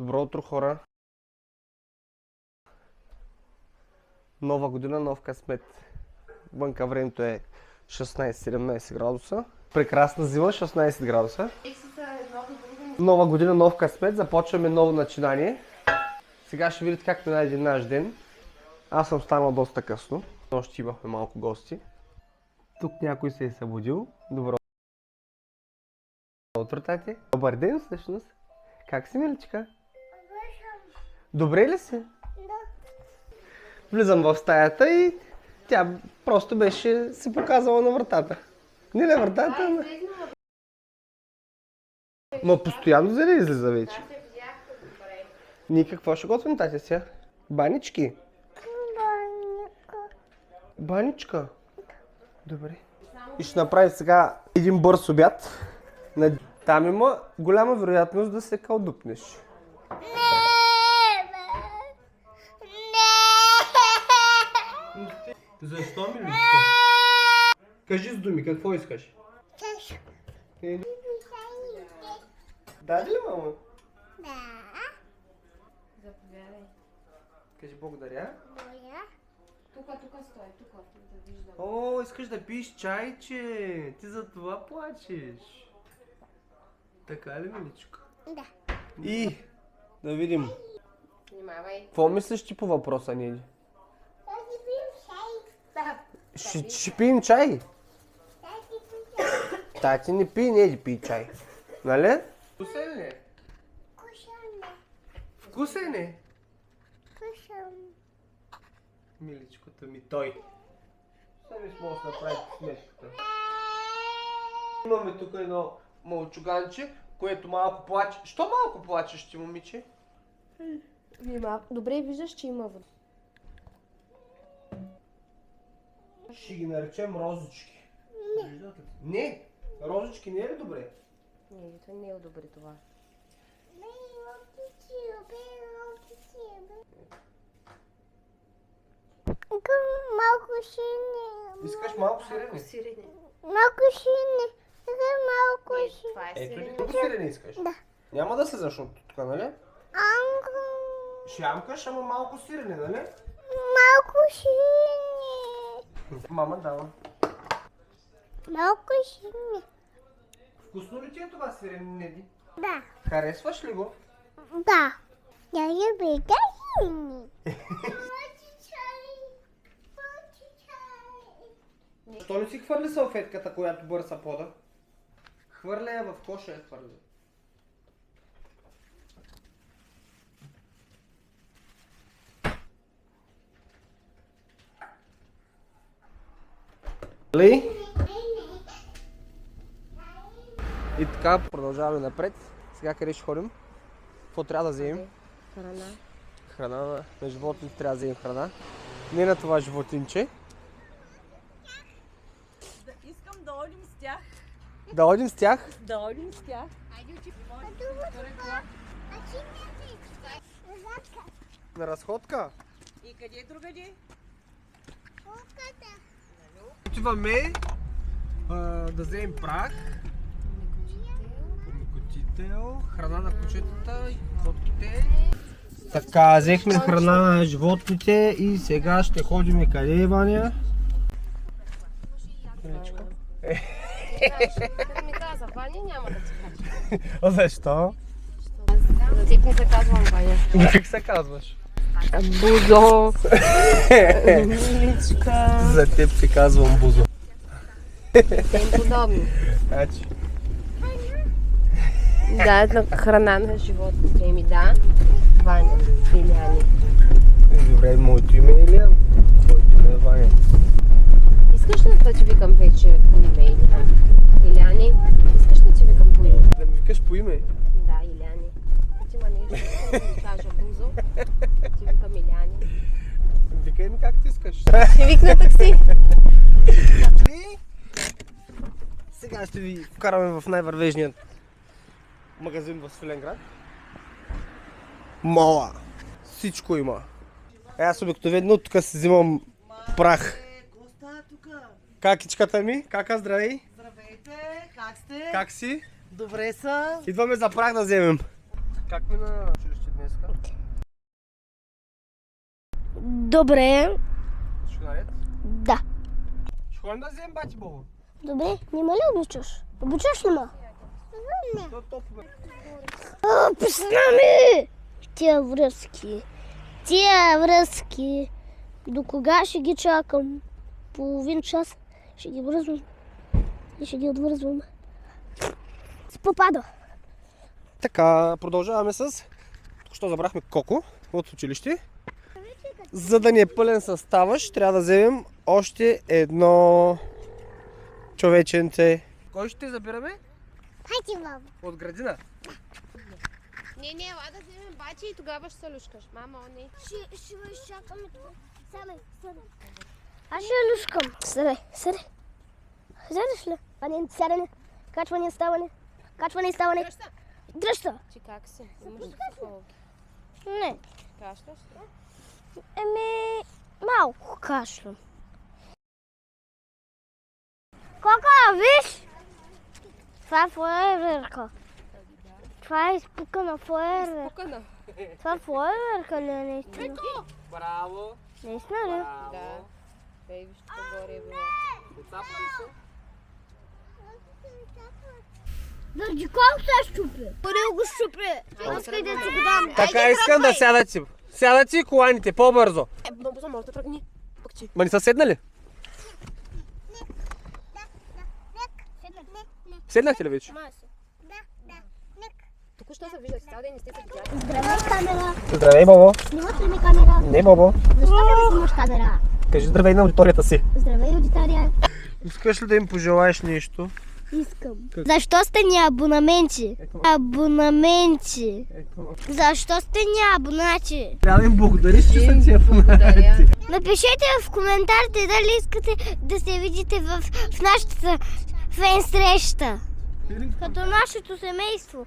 Добро утро, хора! Нова година, нов късмет. Вънка времето е 16-17 градуса. Прекрасна зима, 16 градуса. Нова година, нов късмет. Започваме ново начинание. Сега ще видите как мина един наш ден. Аз съм станал доста късно. Нощи имахме малко гости. Тук някой се е събудил. Добро утро, тати. Добър ден, всъщност. Как си, миличка? Добре ли си? Да. Влизам в стаята и тя просто беше се показала на вратата. Не на вратата, ама... Ма постоянно за ли излиза вече? Ние какво ще готвим, татя сега? Банички? Баничка? Добре. И ще направим сега един бърз обяд. Там има голяма вероятност да се калдупнеш. Защо, миличко? Кажи с думи, какво искаш? Даде ли, мама? Да. Заповядай. Кажи благодаря. Тук стой, тук да виждам. О, искаш да пиеш чайче. Ти за това плачеш. Така ли, миличко? Да. И да видим. Внимавай. Какво мислиш ти по въпроса, Неди? Тази пим чай. Да. Ще пием чай. Тази пим чай. Тати не пи, Неди пи чай. Нали? Вкусен ли? Кушаме. Вкусен ли? Кушам. Миличкото ми той. Сами може да направи смешката. Имаме тук едно мълчуганче, което малко плаче. Що малко плачеш ти, момиче? Добре виждаш, че има вода. Ще ги наречем розочки. Виждате ли? Не! Розочки не е ли добре? Не, това не е добре това. Малко сине. Искаш малко сирене? Сирене. Малко сине. Малко Не, сине. това е Ето ли сирене. тук сирене искаш? Да. Няма да се защото тук, нали? Анко. Ще ямкаш, ама малко сирене, нали? Малко сине. Мама дава. Малко сине. Вкусно ли ти е това сирене, Неди? Да. Харесваш ли го? Да. Я люблю да сине. Защо не си хвърли салфетката, която бърса пода? Хвърля я в коша, я хвърля. Ли? И така продължаваме напред. Сега къде ще ходим? Какво трябва да вземем? Храна. Храна на животните, трябва да вземем храна. Не на това животинче. Искам да одим с тях. Да одим с тях. Да одим с тях. На разходка. И къде другаде? Отиваме да вземем прах, омекотител, храна на кучетата и котките. Така, взехме храна на животните и сега ще ходим къде, Ваня? Като ми каза, Ваня, няма да ти кажа. А защо? За теб не се казвам Ваня. Как се казваш? Бузо. Миличка. За теб се казвам Бузо. Тем подобни. Значи, Да, на храна на животните ми, да. Ваня, Иляни. добре, моето име е Илиан, твоето име е Ваня. Искаш ли да ти викам вече по име Илян? Иляни, искаш ли да ти викам по име? Да ми викаш по име? Да, Иляни. Като има нещо, да ти кажа Бузо, ти викам Иляни. Викай ми как ти искаш. Ще викна такси. Сега ще ви вкараме в най-вървежният магазин в Свиленград. Мола! Всичко има. Аз обикновено тук си взимам прах. Коста тук. Какичката ми? Кака, здравей! Здравейте, как сте? Как си? Добре са. Идваме за прах да вземем. Как мина училище днеска? Добре. Всичко наред? Да. Ще ходим да вземем бати Бобо. Добре, нима ли обичаш? Обичаш ли ма? Не. То топло. Пусна ми! Тия връзки. До кога ще ги чакам? Половин час ще ги връзвам и ще ги отвързвам. С попада. Така, продължаваме с... Току-що забрахме Коко от училище. За да ни е пълен състава, ще трябва да вземем още едно човеченце. Кой ще забираме? Хайде, баба. От градина. Не, ела да вземем бати и тогава ще се люшкаш. Мама, не. Ще го изчакаме това. Седай. Аз ще люшкам. Седай. Седаш ли? Сядане. Качване, ставане. Дръжта. Ти как си? Имаш психологи. Не. Кашляш ли? Малко кашлям. Кока, виж! Това е фойерверка. Това е изпукана фойерверка. Пукана. Това фойерверка ли е наистина? Браво! Наистина ли? Да. Бейбището горе е било. Отцапва ли се? Заради колко се щупи? Къде го щупи? Искай да си го дам. Така искам да сядате. Сядате и коланите, по-бързо. Много за може да тръгни. Пък ти. Ма не са седнали? Седнахте ли вече? Току-що се виждате. Цял ден не сте се видяли. Здравей, камера. Здравей, Бобо. Снимаш ли ми камера? Не, Бобо. Защо не ми снимаш камера? Кажи здравей на аудиторията си. Здравей, аудитория. Искаш ли да им пожелаеш нещо? Искам. Защо сте ни абонаменти? Защо сте ни абонати? Трябва да им благодариш, че са ти абонати. Напишете в коментарите дали искате да се видите в нашата фен среща. Като нашето семейство.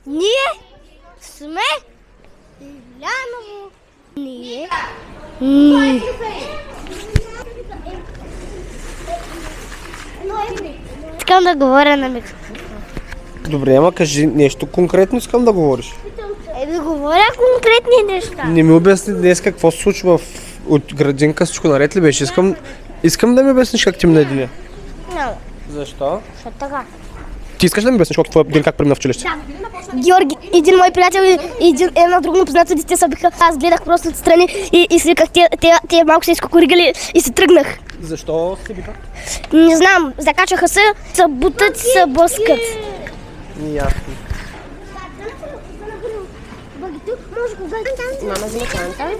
Ние сме Иляново. Ние. Искам да говоря на микрофон. Добре, ама кажи нещо конкретно, искам да говориш. Ви говоря конкретни неща. Не ми обясни днес какво се случва от градинка, всичко наред ли беше? Искам да ми обясниш как ти мине деня. Няма. Защо? Защо така? Ти искаш да ми обясниш твоя ден как премина в училище? Георги, един мой приятел и една друга непозната дете се биха. Аз гледах просто отстрани и свиках, те малко се изкокоригали и се тръгнах. Защо се биха? Не знам, закачаха се, се бутат, се блъскат. Ясно. Мама взема канта.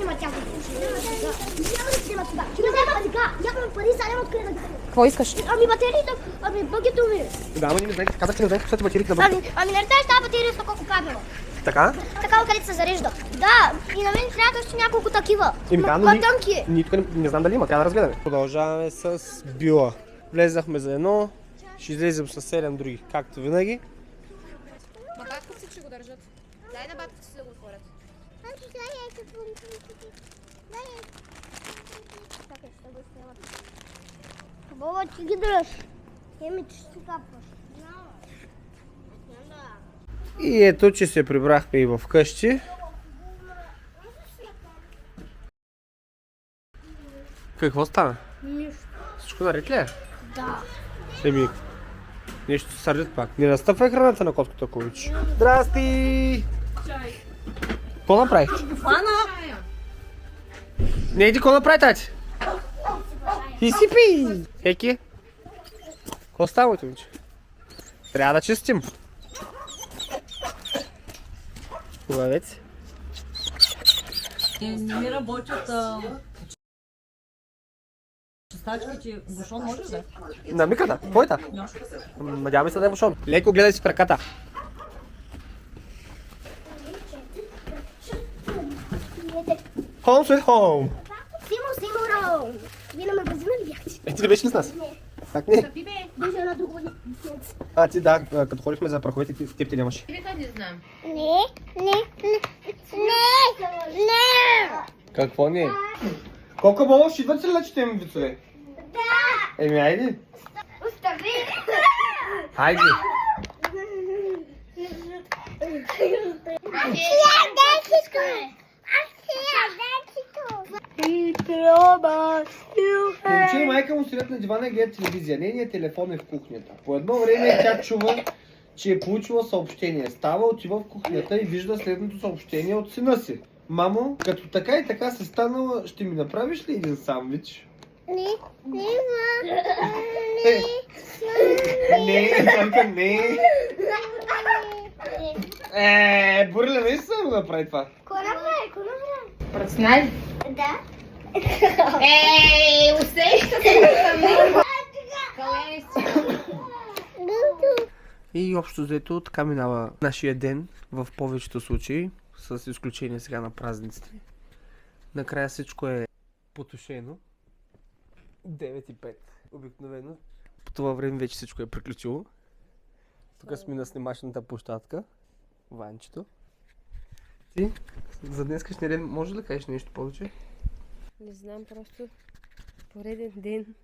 Какво искаш? Ами батериите, ами бъгето ми. Да, ама ние не знаем, казах, че не знаем какво са батериите на бъгето. Ами не знаеш тази батерия с колко кабела? Така? Така, където се зарежда. Да, и на мен трябва още няколко такива. Да, но Тънки. ние тук не знам дали има, трябва да разгледаме. Продължаваме с Била. Влезахме за едно, ще излезем с 7 други, както винаги. Ма батката си ще го държат. Дай на батката си да го отворят. Боба, ти ги дръж. Еми, че си капваш. И ето, че се прибрахме и в къщи. Какво стана? Нищо. Всичко наред ли е? Да. Еми, нещо се сърдят пак. Не настъпвай храната на котката, ако обичаш. Здрасти! Какво направи? Не иди, какво направи, тати? Изсипи! Еки? Какво става, моето момиче? Трябва да чистим. Хубавец. Не работят чистачките. Бушон може да? На миката? Твоята? Надяваме се да е бушон. Леко гледай си в краката. Home sweet home! Симо, вие на магазина ли бяхте? Ти не беше ли с нас? Как не? Беше една друга. А, ти да, като ходихме за праховете, теб ти нямаше. Не знам. Не. Какво не? Колко бобо, ще идват се лечите им вицове? Да. Еми, айде. Остави. Хайде. Дай всичко Момче и майка му седят на дивана и гледат телевизия. Нейният телефон е в кухнята. По едно време тя чува, че е получила съобщение. Става, отива в кухнята и вижда следното съобщение от сина си. Мамо, като така и така се станала, ще ми направиш ли един сандвич? Не, Не. Бурля, не си само направи това. Ко направи? Пръснали? Да. Ей, усеща се! Калени си! И общо взето така минава нашия ден в повечето случаи, с изключение сега на празниците. Накрая всичко е потушено. 9:05 обикновено. По това време вече всичко е приключило. Тук сме на снимачната площадка. Ванчето. Ти за днескашния ден може ли да кажеш нещо повече? Не знам, просто пореден ден,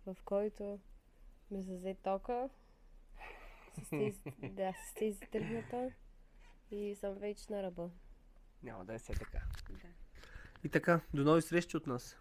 в който ме зазе тока. С тези тръгната и съм вече на ръба. Няма да е все така. Да. И така, до нови срещи от нас.